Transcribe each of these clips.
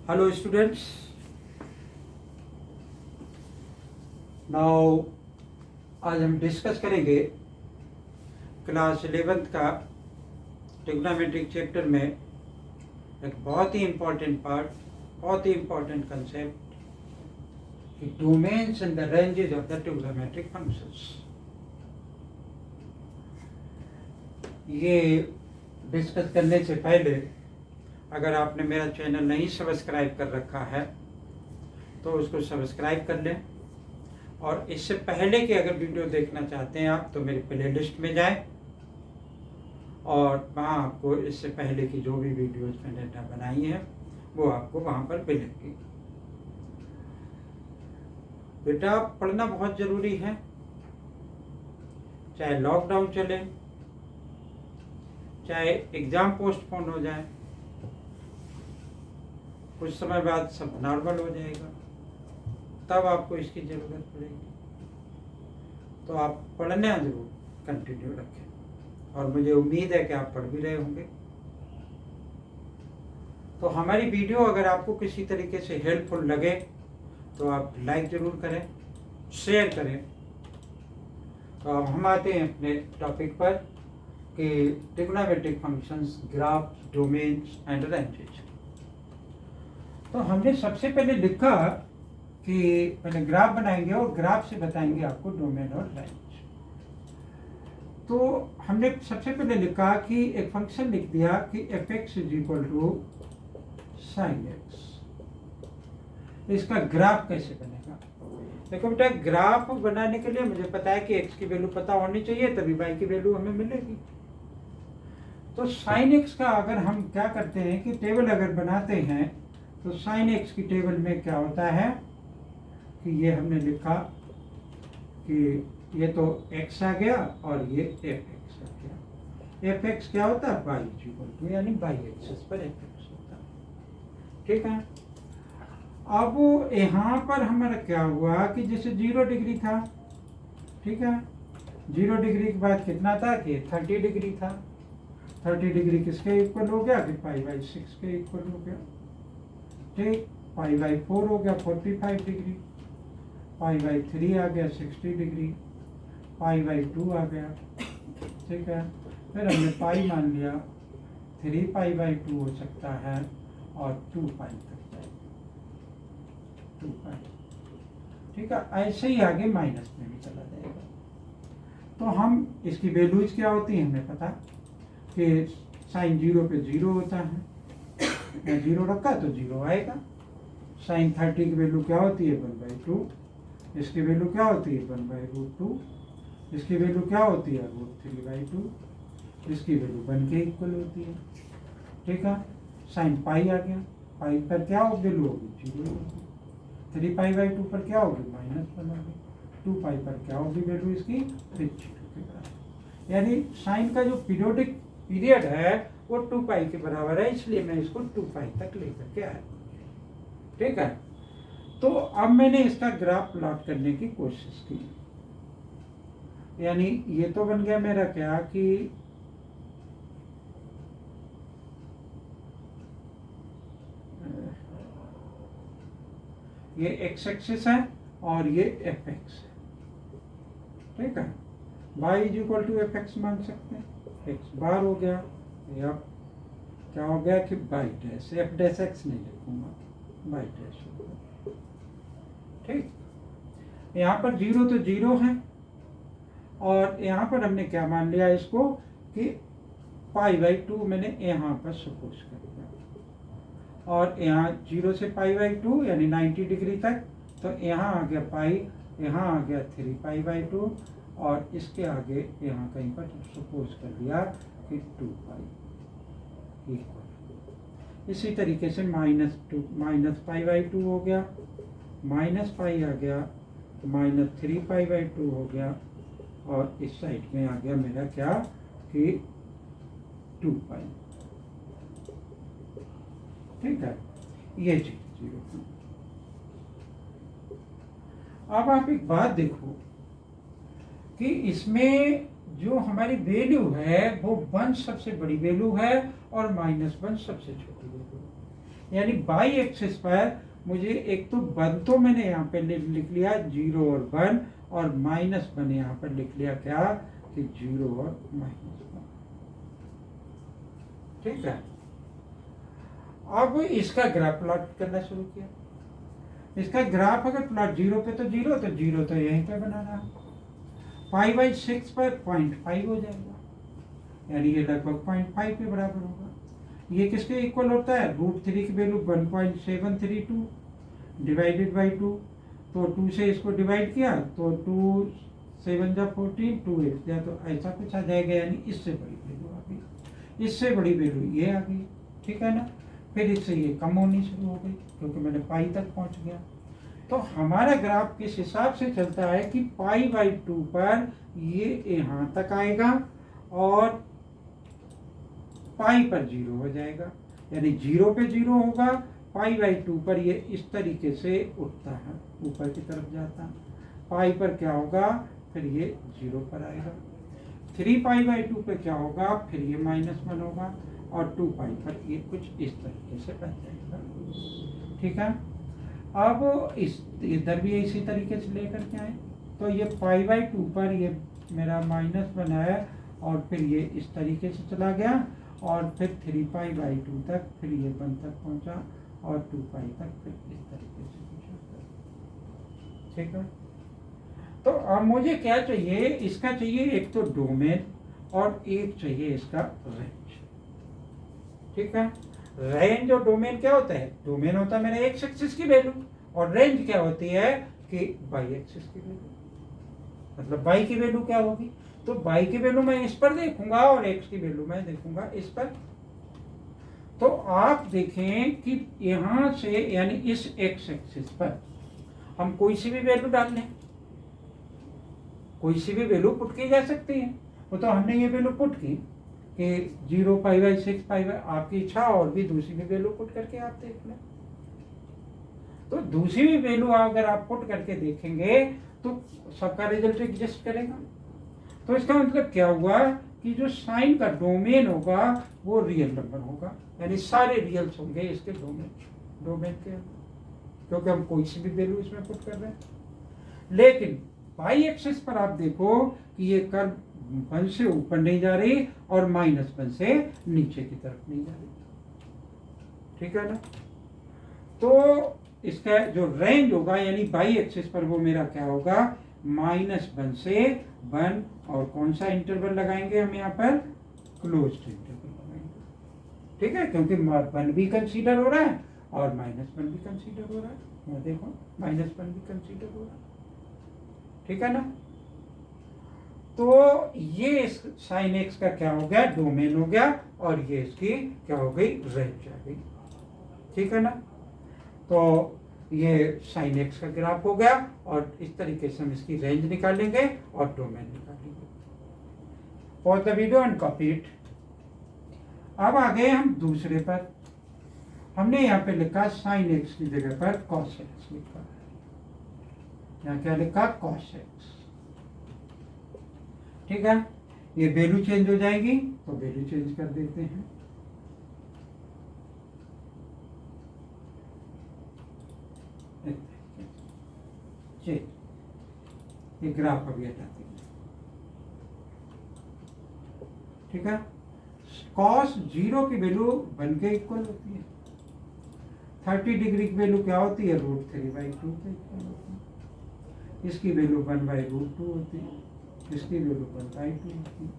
Hello students, now आज हम discuss करेंगे क्लास 11th का ट्रिग्नोमेट्रिक चैप्टर में एक बहुत ही इम्पोर्टेंट पार्ट, बहुत ही इम्पोर्टेंट कंसेप्ट कि domains and the ranges of the trigonometric functions. ये डिस्कस करने से पहले अगर आपने मेरा चैनल नहीं सब्सक्राइब कर रखा है तो उसको सब्सक्राइब कर लें, और इससे पहले कि अगर वीडियो देखना चाहते हैं आप तो मेरी प्लेलिस्ट में जाएं और वहाँ आपको इससे पहले की जो भी वीडियोस मैंने बनाई हैं वो आपको वहाँ पर मिलेंगी। बेटा, पढ़ना बहुत ज़रूरी है, चाहे लॉकडाउन चले, चाहे एग्ज़ाम पोस्टपोन हो जाए, कुछ समय बाद सब नॉर्मल हो जाएगा, तब आपको इसकी ज़रूरत पड़ेगी। तो आप पढ़ना ज़रूर कंटिन्यू रखें, और मुझे उम्मीद है कि आप पढ़ भी रहे होंगे। तो हमारी वीडियो अगर आपको किसी तरीके से हेल्पफुल लगे तो आप लाइक ज़रूर करें, शेयर करें। तो अब हम आते हैं अपने टॉपिक पर कि trigonometric functions, graph, domains and ranges. तो हमने सबसे पहले लिखा कि पहले ग्राफ बनाएंगे और ग्राफ से बताएंगे आपको डोमेन और रेंज। तो हमने सबसे पहले लिखा कि एक फंक्शन लिख दिया कि f(x) = sin x। इसका ग्राफ कैसे बनेगा? देखो बेटा, ग्राफ बनाने के लिए मुझे पता है कि x की वैल्यू पता होनी चाहिए, तभी y की वैल्यू हमें मिलेगी। तो sin x का अगर हम क्या करते हैं कि टेबल अगर बनाते हैं तो sin x की टेबल में क्या होता है कि ये हमने लिखा कि ये तो x आ गया और ये fx आ गया। fx क्या होता है? y यानी y एक्सिस पर fx होता है। ठीक है। अब यहाँ पर हमारा क्या हुआ कि जैसे 0 डिग्री था, ठीक है, 0 डिग्री के बाद कितना था कि 30 डिग्री था। 30 डिग्री किसके इक्वल हो गया कि π/6 के इक्वल हो गया। ठीक, π/4 हो गया 45 डिग्री, π/3 आ गया 60 डिग्री, π/2 आ गया। ठीक है, फिर हमने पाई मान लिया, 3π/2 हो सकता है और 2π तक जाएगा, 2π। ठीक है, ऐसे ही आगे माइनस में भी चला जाएगा। तो हम इसकी वैल्यूज क्या होती है हमें पता कि साइन 0 पे 0 होता है, 0 रखा तो 0 आएगा। साइन 30 की वैल्यू क्या होती है? 1/2। इसकी वैल्यू क्या होती है? 1/√2। इसकी वैल्यू क्या होती है? √3/2। इसकी वैल्यू 1 के इक्वल होती है। ठीक है, साइन पाई आ गया, पाई पर क्या वैल्यू होगी? 0 होगी। 3π/2 पर क्या होगी? -1 होगी। 2π पर क्या होगी वैल्यू इसकी? 0 यानी साइन का जो पीरियड है वो 2π के बराबर है, इसलिए मैं इसको 2π तक लेकर के आया। ठीक है, तो अब मैंने इसका ग्राफ प्लॉट करने की कोशिश की। यानी ये तो बन गया मेरा क्या कि ये x एक्सिस है और ये fx है। ठीक है, y = fx मान सकते हैं। x बार हो गया, या क्या हो गया कि y' f'(x) नहीं लिखूंगा, y' होगा। ठीक, यहाँ पर 0 तो 0 है, और यहाँ पर हमने क्या मान लिया इसको कि π/2 मैंने यहाँ पर सपोज कर दिया, और यहाँ 0 से π/2 यानी 90 डिग्री तक, तो यहाँ आ गया पाई, यहाँ आ गया 3π/2, और इसके आगे यहाँ कहीं पर सपोज कर दिया कि 2π इक्वल। इसी तरीके से -π/2 हो गया, -π आ गया, -3π/2 हो गया, और इस साइड में आ गया मेरा क्या कि 2π। ठीक है, ये चीज 0। अब आप एक बात देखो कि इसमें जो हमारी वैल्यू है वो 1 सबसे बड़ी वैल्यू है और -1 सबसे छोटी वैल्यू है। यानी बाई एक्सिस पर मुझे एक तो 1 तो मैंने यहाँ पे लिख लिया 0 और 1, और -1 यहाँ पर लिख लिया क्या कि 0 और -1। ठीक है। अब इसका ग्राफ प्लॉट करना शुरू किया। इसका ग्राफ अगर प्लॉट 0 पे तो 0, तो 0 तो यहीं पे बनाना है। π/6 पर 0.5 हो जाएगा, यानी ये लगभग 0.5 के बराबर होगा। ये किसके इक्वल होता है? √3 की वैल्यू 1.732 डिवाइडेड बाई 2। तो 2 से इसको डिवाइड किया तो 2 7 जा 14, 2 8 जा, तो ऐसा कुछ आ जाएगा, यानी इससे बड़ी वैल्यू आ गई। इससे बड़ी वैल्यू ये आ गई। ठीक है ना। फिर इससे ये कम होनी शुरू हो गई क्योंकि मैंने पाई तक पहुंच गया। तो हमारा ग्राफ किस हिसाब से चलता है कि π/2 पर ये यहाँ तक आएगा और पाई पर 0 हो जाएगा, यानी 0 पे 0 होगा, π/2 पर ये इस तरीके से उठता है, ऊपर की तरफ जाता है। पाई पर क्या होगा? फिर ये 0 पर आएगा। 3π/2 पे क्या होगा? फिर ये -1 होगा, और 2π पर ये कुछ इस तरीके से बन जाएगा। ठीक है। अब इस इधर भी इसी तरीके से लेकर के आए, तो ये π/2 पर ये मेरा -1 है, और फिर ये इस तरीके से चला गया, और फिर 3π/2 तक, फिर ये 1 तक पहुंचा, और 2π तक, फिर इस तरीके से पहुंचा। ठीक है। तो अब मुझे क्या चाहिए? इसका चाहिए एक तो डोमेन, और एक चाहिए इसका रेंज। ठीक है। रेंज और डोमेन क्या होता है? डोमेन होता है मेरा एक्स एक्सिस की वैल्यू, और रेंज क्या होती है कि बाई एक्सिस की वैल्यू। मतलब बाई की वैल्यू क्या होगी? तो बाई की वैल्यू मैं इस पर देखूंगा, और एक्स की वैल्यू मैं देखूंगा इस पर। तो आप देखें कि यहां से, यानी इस एक्स एक्सिस पर हम कोई सी भी वैल्यू डाल लें, कोई सी भी वैल्यू पुट की जा सकती है। वो तो हमने ये वैल्यू पुट की कि 0 π/6 आपकी इच्छा, और भी दूसरी भी वैल्यू पुट करके आप देख लें। तो दूसरी भी वैल्यू अगर आप पुट करके देखेंगे तो सबका रिजल्ट एग्जिस्ट करेगा। तो इसका मतलब क्या हुआ कि जो साइन का डोमेन होगा वो रियल नंबर होगा, यानी सारे रियल्स होंगे इसके डोमेन के अंदर, क्योंकि हम कोई सी भी वैल्यू इसमें पुट कर रहे हैं। लेकिन पाई एक्सिस पर आप देखो कि ये कर्व 1 से ऊपर नहीं जा रही, और -1 से नीचे की तरफ नहीं जा रही। ठीक है ना। तो इसका जो रेंज होगा, यानी बाई एक्सिस पर, वो मेरा क्या होगा? -1 से 1, और कौन सा इंटरवल लगाएंगे हम यहाँ पर? क्लोज्ड इंटरवल लगाएंगे। ठीक है, क्योंकि 1 भी कंसीडर हो रहा है और -1 भी कंसीडर हो रहा है। यहाँ देखो -1 भी कंसीडर हो रहा है। ठीक है ना। तो ये साइन एक्स का क्या हो गया? डोमेन हो गया, और ये इसकी क्या हो गई? रेंज आ गई। ठीक है ना। तो ये साइन एक्स का ग्राफ हो गया, और इस तरीके से हम इसकी रेंज निकालेंगे और डोमेन निकालेंगे। Pause the video and copy it. अब आ गए हम दूसरे पर। हमने यहाँ पे लिखा साइन एक्स की जगह पर कॉस एक्स लिखा है। यहाँ क्या लिखा? Cos x. ठीक है। ये वैल्यू चेंज हो जाएगी, तो वैल्यू चेंज कर देते हैं। ये ग्राफ अभी हटाते हैं। ठीक है। कॉस 0 की वैल्यू 1 के इक्वल होती है। 30 डिग्री की वैल्यू क्या होती है? √3/2 के इक्वल होती है। इसकी वैल्यू 1/√2 होती है, इसकी वैल्यू 1/2 होती है।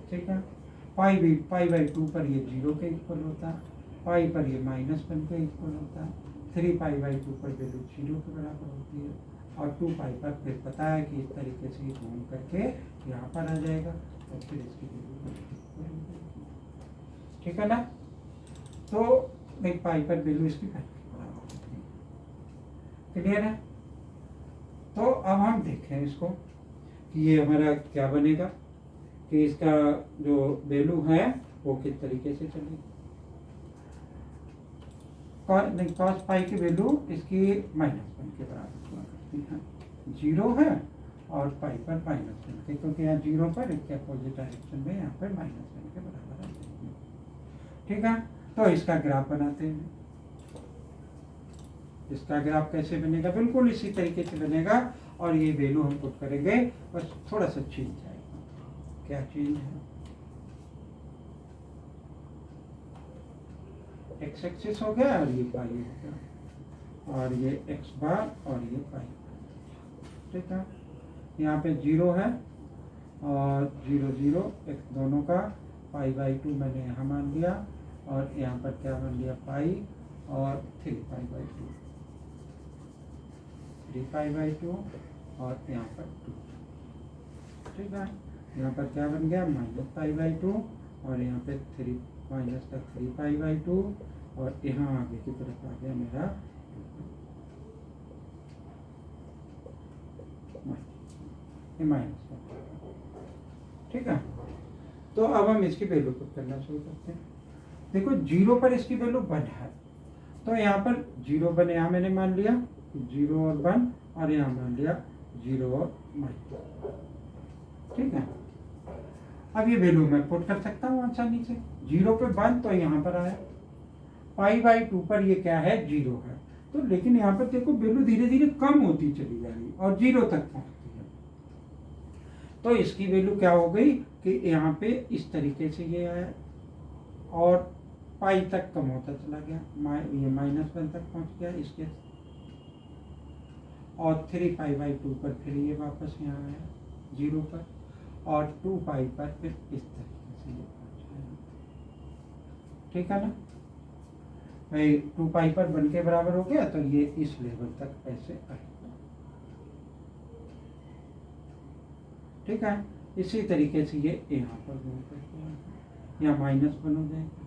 ठीक है। π/2 पर ये 0 के इक्वल होता है, पाई पर ये -1 के इक्वल होता है, 3π/2 पर वैल्यू 0 के बराबर होती है, और 2π पर फिर पता है कि इस तरीके से घूम करके यहाँ पर आ जाएगा, और फिर इसकी वैल्यू। ठीक है ना। तो नहीं, पाई पर वैल्यू इसकी बराबर होती है। क्लियर है। तो अब हम देखें इसको कि ये हमारा क्या बनेगा, कि इसका जो वैल्यू है वो किस तरीके से चलेगी। कॉस पाई की वैल्यू इसकी -1 के बराबर हुआ करती है। 0 है और पाई पर -1 के, क्योंकि यहाँ 0 पर इसके अपोजिट डायरेक्शन में यहाँ पर -1 के बराबर आ जाएगी। ठीक है। तो इसका ग्राफ बनाते हैं। इसका ग्राफ कैसे बनेगा, बिल्कुल इसी तरीके से बनेगा। और ये वैल्यू हम पुट करेंगे, बस थोड़ा सा चेंज आएगा। क्या चेंज है, एक्स एक्सिस हो गया और ये पाई हो गया, और ये एक्स बार और ये पाई। ठीक है, यहाँ पे 0 है और 0 0 एक्स दोनों का, पाई/2 मैंने यहाँ मान लिया, और यहाँ पर क्या मान लिया, पाई और 3π/2, 3π/2 और यहाँ पर 2। ठीक है, यहाँ पर क्या बन गया, -π/2 और यहाँ पे 3 माइनस तक 3π/2 और यहाँ आगे की तरफ आ गया मेरा माइनस। ठीक है, तो अब हम इसकी वैल्यू पुट करना शुरू करते हैं। देखो 0 पर इसकी वैल्यू 1 है, तो यहाँ पर 0 1 यहाँ मैंने मान लिया, 0 और 1, और यहाँ मान लिया 0 और -। ठीक है, अब ये वैल्यू मैं पुट कर सकता हूँ आसानी से। 0 पे 1 तो यहाँ पर आया, π/2 पर ये क्या है, 0 है। तो लेकिन यहाँ पर देखो वैल्यू धीरे धीरे कम होती चली जा रही और 0 तक पहुँचती है। तो इसकी वैल्यू क्या हो गई कि यहाँ पे इस तरीके से ये आया और पाई तक कम होता चला गया, ये -1 तक पहुँच गया इसके, और 3π/2 पर फिर ये वापस यहाँ आया 0 पर, और 2π पर फिर इस तरीके से ये पहुँच गया। ठीक है ना भाई, 2π पर 1 के बराबर हो गया, तो ये इस लेवल तक ऐसे आएगा। ठीक है, इसी तरीके से ये यहाँ पर मूव करके यहाँ -1 हो जाएगा।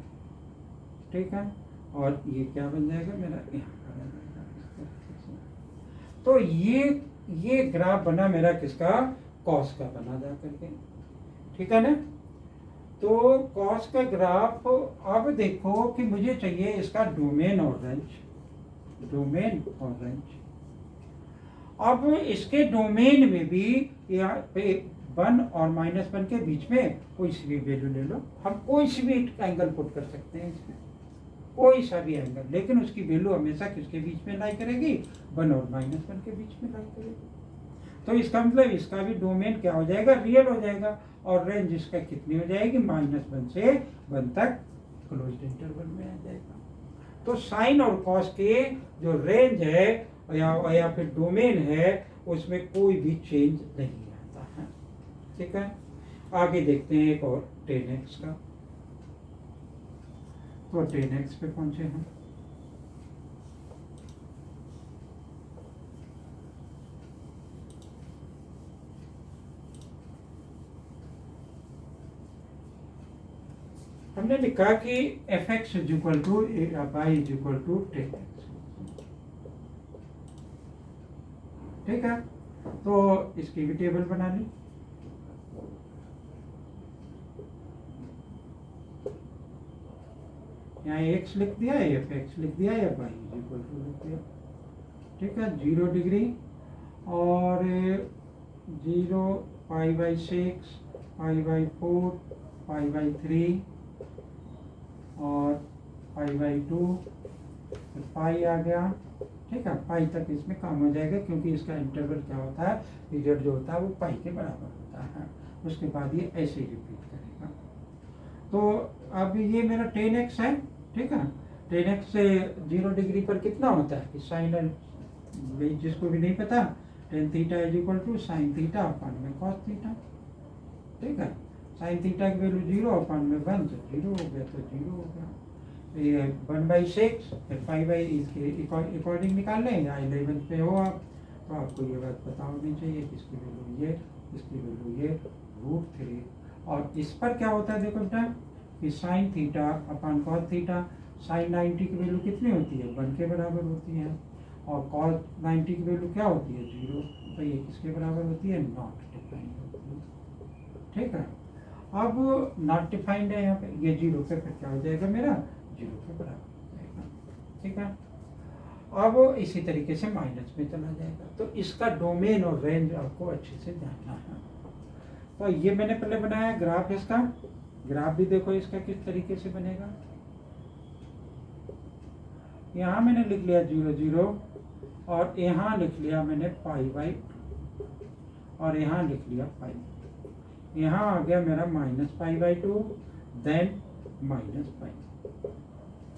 ठीक है, और ये क्या बन जाएगा मेरा, यहाँ पर आ जाएगा इस तरीके से। तो ये ग्राफ बना मेरा किसका, कॉस का बना जा करके। ठीक है ना, तो कॉस का ग्राफ। अब देखो कि मुझे चाहिए इसका डोमेन और रेंज, डोमेन और रेंज। अब इसके डोमेन में भी यहाँ पे 1 और -1 के बीच में कोई सी भी वैल्यू ले लो, हम कोई सी भी एंगल पुट कर सकते हैं इसमें, कोई सा भी एंगल, लेकिन उसकी वैल्यू हमेशा किसके बीच में लाई करेगी, 1 और -1 के बीच में लाई करेगी। तो इसका मतलब इसका भी डोमेन क्या हो जाएगा, रियल हो जाएगा, और रेंज इसका कितनी हो जाएगी, -1 से 1 तक क्लोज्ड इंटरवल में आ जाएगा। तो साइन और कॉस के जो रेंज है या फिर डोमेन है, उसमें कोई भी चेंज नहीं आता है। ठीक है, आगे देखते हैं एक और 10x का। तो 10x पे पहुंचे हम। हमने लिखा कि fx = y = 10x। ठीक है, तो इसकी भी टेबल बना ली। यहाँ x लिख दिया, fx लिख दिया, या y = लिख दिया। ठीक है, 0 डिग्री और 0, π/6, π/4, π/3 और π/2, फिर पाई आ गया। ठीक है, पाई तक इसमें काम हो जाएगा, क्योंकि इसका इंटरवल क्या होता है, पीरियड जो होता है वो पाई के बराबर होता है। उसके बाद ये ऐसे ही रिपीट करेगा। तो अब ये मेरा 10x है। ठीक है, 10x से 0 डिग्री पर कितना होता है कि साइन, जिसको भी नहीं पता, tan θ = sin θ / cos θ। ठीक है, sin θ की वैल्यू 0 / 1, तो 0 हो गया, तो 0 हो गया। ये 1/6 फिर π/, इसके अकॉर्डिंग निकाल लें, या 11 पे हो आप, तो आपको ये बात पता होनी चाहिए कि इसकी वैल्यू ये, इसकी वैल्यू ये √3। और इस पर क्या होता है, देखो बेटा कि sin θ / cos θ, sin 90 की वैल्यू कितनी होती है, 1 के बराबर होती है, और cos 90 की वैल्यू क्या होती है, 0। तो ये किसके बराबर होती है, नॉट डिफाइंड होती है। ठीक है, अब नॉट डिफाइंड है यहाँ पे, ये 0 पे फिर क्या हो जाएगा मेरा, 0 के बराबर हो जाएगा। ठीक है, अब इसी तरीके से माइनस में चला जाएगा। तो इसका डोमेन और रेंज आपको अच्छे से जानना है। तो ये मैंने पहले बनाया ग्राफ, इसका ग्राफ भी देखो इसका किस तरीके से बनेगा। यहाँ मैंने लिख लिया 0 0 और यहाँ लिख लिया मैंने पाई/2 और यहाँ लिख लिया पाई। यहाँ आ गया मेरा -पाई/2 देन -पाई।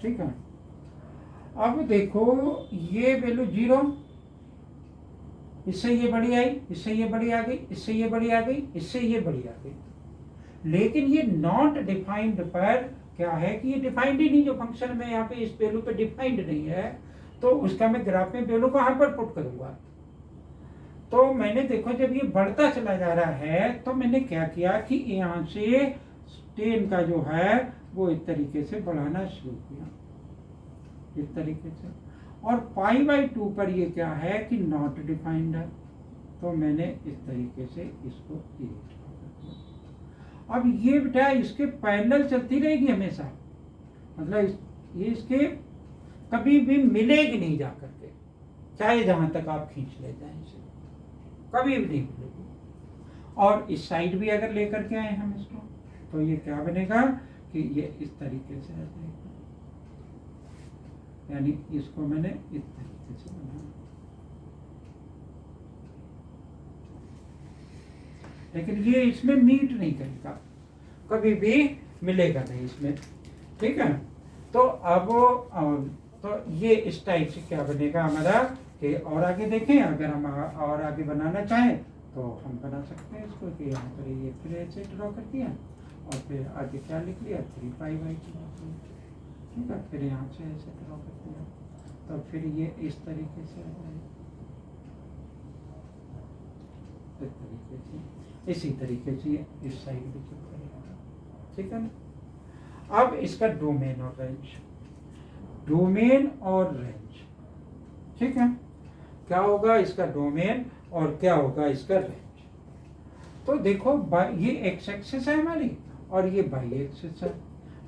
ठीक है, अब देखो ये वैल्यू 0, इससे ये बड़ी आई, इससे ये बड़ी आ गई, इससे ये बड़ी आ गई, इससे ये बड़ी आ गई, लेकिन ये नॉट डिफाइंड पर क्या है कि ये डिफाइंड ही नहीं, जो फंक्शन में यहाँ पे इस वैल्यू पे डिफाइंड नहीं है, तो उसका मैं ग्राफ में वैल्यू कहाँ पर पुट करूंगा। तो मैंने देखो जब ये बढ़ता चला जा रहा है तो मैंने क्या किया कि यहाँ से 10 का जो है वो इस तरीके से बढ़ाना शुरू किया, इस तरीके से। और पाई/2 पर ये क्या है कि नॉट डिफाइंड है, तो मैंने इस तरीके से इसको अब ये बेटा इसके पैरेलल चलती रहेगी हमेशा, मतलब ये इसके कभी भी मिलेगी नहीं जा करके, चाहे जहां तक आप खींच ले जाए इसे, कभी भी नहीं मिलेगी। और इस साइड भी अगर लेकर के आए हम इसको, तो ये क्या बनेगा कि ये इस तरीके से आ जाएगा, यानी इसको मैंने इस तरीके से बनाया, लेकिन ये इसमें मीट नहीं करेगा, कभी भी मिलेगा नहीं इसमें। ठीक है, तो अब तो ये इस टाइप से क्या बनेगा हमारा कि और आगे देखें, अगर हम और आगे बनाना चाहें तो हम बना सकते हैं इसको कि यहाँ पर ये फिर ऐसे ड्रॉ कर दिया और फिर आगे क्या लिख लिया 3π/2। ठीक है, फिर यहाँ से ऐसे ड्रॉ कर दिया, तो फिर ये इस तरीके से आ जाएगा, इस तरीके से, इसी तरीके से इस साइड भी चल करेगा। ठीक है ना। अब इसका डोमेन और रेंज, डोमेन और रेंज, ठीक है, क्या होगा इसका डोमेन और क्या होगा इसका रेंज। तो देखो ये एक्स एक्सिस है हमारी और ये वाई एक्सिस है।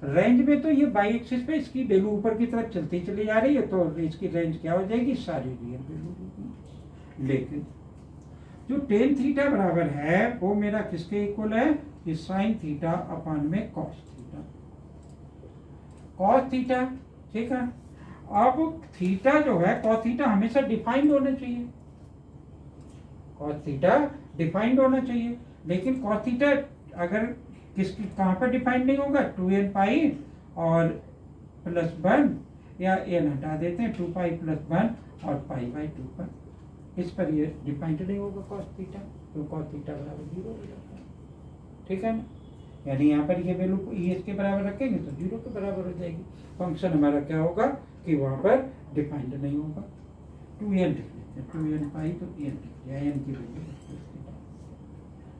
रेंज में तो ये वाई एक्सिस पे इसकी वैल्यू ऊपर की तरफ चलती चली जा रही है, तो इसकी रेंज क्या हो जाएगी, सारी रियल वैल्यू होगी। लेकिन जो tan थीटा बराबर है वो मेरा किसके इक्वल है कि sin थीटा अपान में cos थीटा, cos थीटा। ठीक है, अब थीटा जो है cos थीटा हमेशा डिफाइंड होना चाहिए, cos थीटा डिफाइंड होना चाहिए, लेकिन cos थीटा अगर किसकी कहाँ पर डिफाइंड नहीं होगा, 2n और +1 या n हटा देते हैं 2π + 1 और π/2 पर, इस पर ये डिफाइंड नहीं होगा cos थीटा, तो cos थीटा बराबर 0 हो जाता है। ठीक है ना, यानी यहाँ पर ये वैल्यू इसके बराबर रखेंगे तो 0 के बराबर हो जाएगी, फंक्शन हमारा क्या होगा कि वहाँ पर डिफाइंड नहीं होगा। 2n लिख लेते हैं, 2n तो n लिख लिया, n की वैल्यू।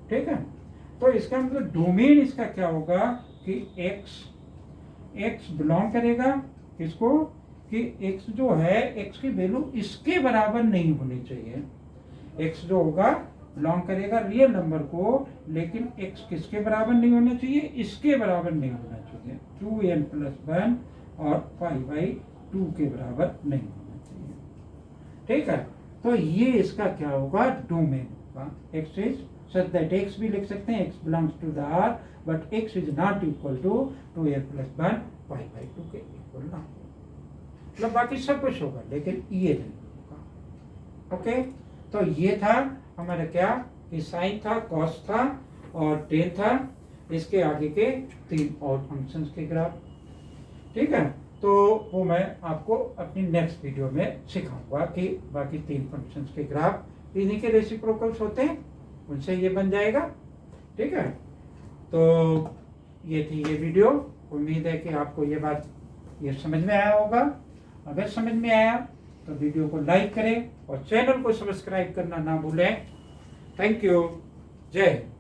ठीक है, तो इसका मतलब डोमेन इसका क्या होगा कि x बिलोंग करेगा किसको कि x जो है x की वैल्यू इसके बराबर नहीं होनी चाहिए, x जो होगा बिलोंग करेगा रियल नंबर को, लेकिन x किसके बराबर नहीं होना चाहिए, इसके बराबर नहीं होना चाहिए, 2n + 1 और π/2 के बराबर नहीं होना चाहिए। ठीक है, तो ये इसका क्या होगा डोमेन होगा। x is such that x भी लिख सकते हैं, x belongs to the R but x is not equal to 2n + 1 π/2 के इक्वल ना हो, मतलब बाकी सब कुछ होगा लेकिन ये नहीं होगा। ओके, तो ये था हमारा क्या कि साइन था, कॉस था और tan था, इसके आगे के 3 और फंक्शंस के ग्राफ। ठीक है, तो वो मैं आपको अपनी नेक्स्ट वीडियो में सिखाऊंगा कि बाकी 3 फंक्शंस के ग्राफ इन्हीं के रेसिप्रोकल्स होते हैं, उनसे ये बन जाएगा। ठीक है, तो ये थी ये वीडियो, उम्मीद है कि आपको ये बात ये समझ में आया होगा। अगर समझ में आया तो वीडियो को लाइक करें और चैनल को सब्सक्राइब करना ना भूलें। थैंक यू, जय हिंद।